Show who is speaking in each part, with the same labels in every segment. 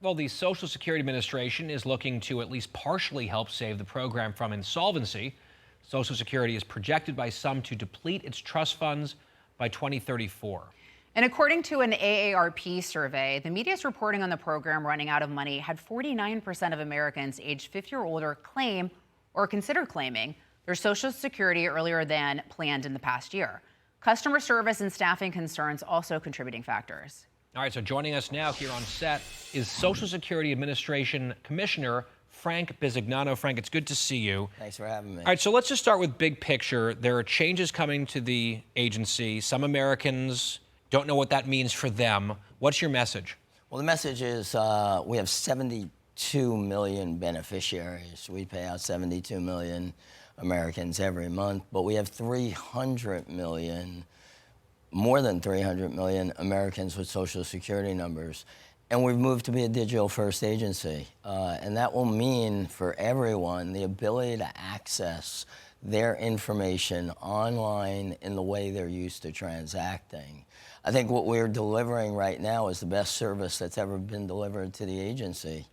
Speaker 1: Well, the Social Security Administration is looking to at least partially help save the program from insolvency. Social Security is projected by some to deplete its trust funds by 2034.
Speaker 2: And according to an AARP survey, the media's reporting on the program running out of money had 49% of Americans aged 50 or older claim or consider claiming their Social Security earlier than planned in the past year. Customer service and staffing concerns also contributing factors.
Speaker 1: All right, so joining us now here on set is Social Security Administration Commissioner Frank Bisignano. Frank, it's good to see you.
Speaker 3: Thanks for having me.
Speaker 1: All right, so let's just start with big picture. There are changes coming to the agency. Some Americans don't know what that means for them. What's your message?
Speaker 3: Well, the message is we have 72 million beneficiaries. We pay out 72 million Americans every month, but we have 300 million, more than 300 million Americans with Social Security numbers. And we've moved to be a digital-first agency. And that will mean for everyone the ability to access their information online in the way they're used to transacting. I think what we're delivering right now is the best service that's ever been delivered to the agency.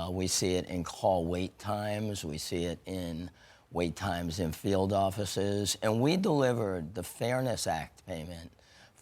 Speaker 3: We see it in call wait times. We see it in wait times in field offices. And we delivered the Fairness Act payment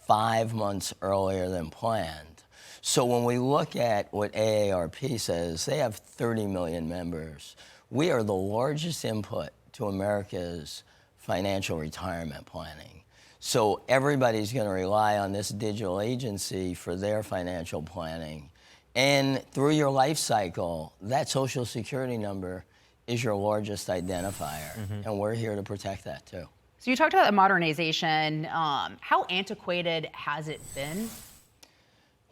Speaker 3: 5 months earlier than planned. So when we look at what AARP says, they have 30 million members. We are the largest input to America's financial retirement planning. So everybody's going to rely on this digital agency for their financial planning. And through your life cycle, that Social Security number is your largest identifier. And we're here to protect that too.
Speaker 2: So you talked about the modernization. How antiquated has it been?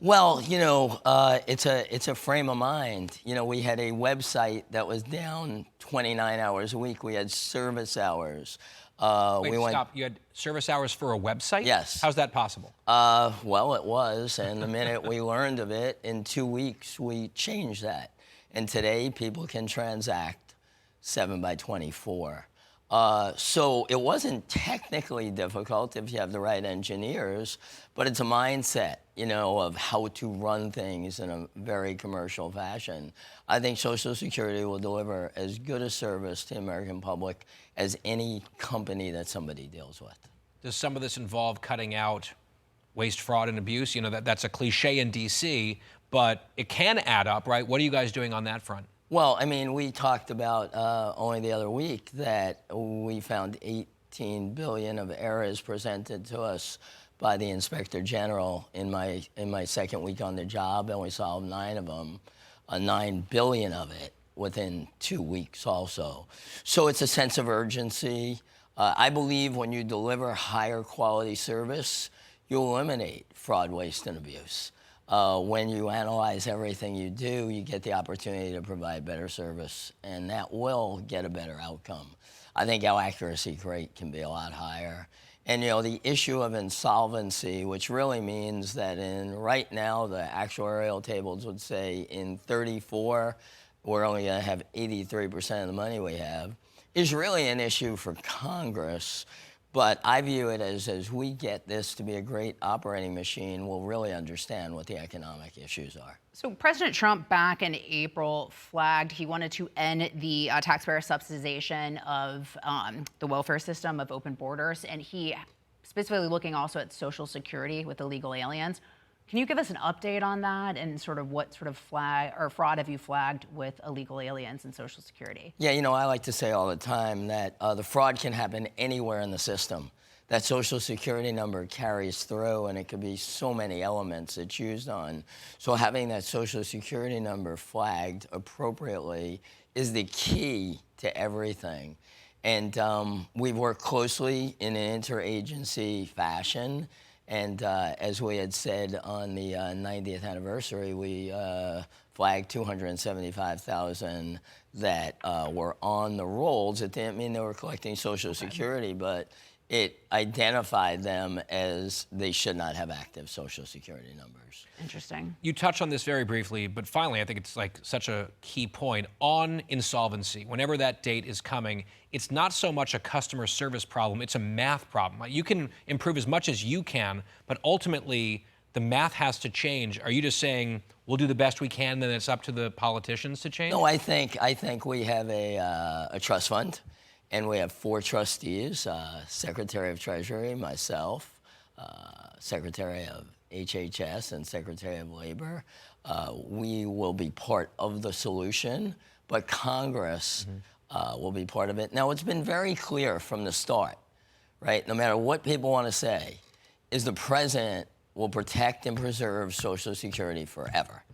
Speaker 3: Well, you know, it's a frame of mind. You know, we had a website that was down 29 hours a week. We had service hours.
Speaker 1: Wait, stop. You had service hours for a website?
Speaker 3: Yes.
Speaker 1: How's that possible?
Speaker 3: Well, it was. And the minute we learned of it, in 2 weeks, we changed that. And today, people can transact 7 by 24. So it wasn't technically difficult if you have the right engineers, but it's a mindset, you know, of how to run things in a very commercial fashion. I think Social Security will deliver as good a service to the American public as any company that somebody deals with.
Speaker 1: Does some of this involve cutting out waste, fraud, and abuse? You know, that's a cliche in D.C., but it can add up, right? What are you guys doing on that front?
Speaker 3: Well, I mean, we talked about only the other week that we found 18 billion of errors presented to us by the Inspector General in my second week on the job, and we solved 9 of them, 9 billion of it within 2 weeks also. So it's a sense of urgency. I believe when you deliver higher quality service, you eliminate fraud, waste, and abuse. When you analyze everything you do, you get the opportunity to provide better service, and that will get a better outcome. I think our accuracy rate can be a lot higher. And, you know, the issue of insolvency, which really means that right now, the actuarial tables would say in 34, we're only going to have 83% of the money we have, is really an issue for Congress. But I view it as we get this to be a great operating machine, we'll really understand what the economic issues are.
Speaker 2: So President Trump back in April flagged he wanted to end the taxpayer subsidization of the welfare system of open borders, and he specifically looking also at Social Security with illegal aliens. Can you give us an update on that and sort of what sort of fraud have you flagged with illegal aliens and Social Security?
Speaker 3: Yeah, you know, I like to say all the time that the fraud can happen anywhere in the system. That Social Security number carries through, and it could be so many elements it's used on. So having that Social Security number flagged appropriately is the key to everything. And we've worked closely in an interagency fashion. And as we had said on the 90th anniversary, we flagged 275,000 that were on the rolls. It didn't mean they were collecting Social Security, but it identified them as they should not have active Social Security numbers.
Speaker 2: Interesting.
Speaker 1: You touched on this very briefly, but finally, I think it's like such a key point on insolvency. Whenever that date is coming, it's not so much a customer service problem, it's a math problem. You can improve as much as you can, but ultimately, the math has to change. Are you just saying we'll do the best we can, then it's up to the politicians to change?
Speaker 3: No, I think we have a trust fund, and we have 4 trustees: Secretary of Treasury, myself, Secretary of HHS, and Secretary of Labor. We will be part of the solution, but Congress will be part of it. Now, it's been very clear from the start, right? No matter what people want to say, is the president will protect and preserve Social Security forever,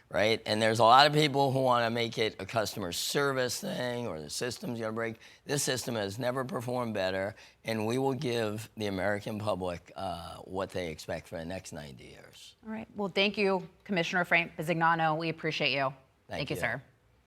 Speaker 3: right? And there's a lot of people who want to make it a customer service thing or the system's going to break. This system has never performed better, and we will give the American public what they expect for the next 90 years.
Speaker 2: All right. Well, thank you, Commissioner Frank Bisignano. We appreciate you.
Speaker 3: Thank
Speaker 2: you,
Speaker 3: you.
Speaker 2: sir.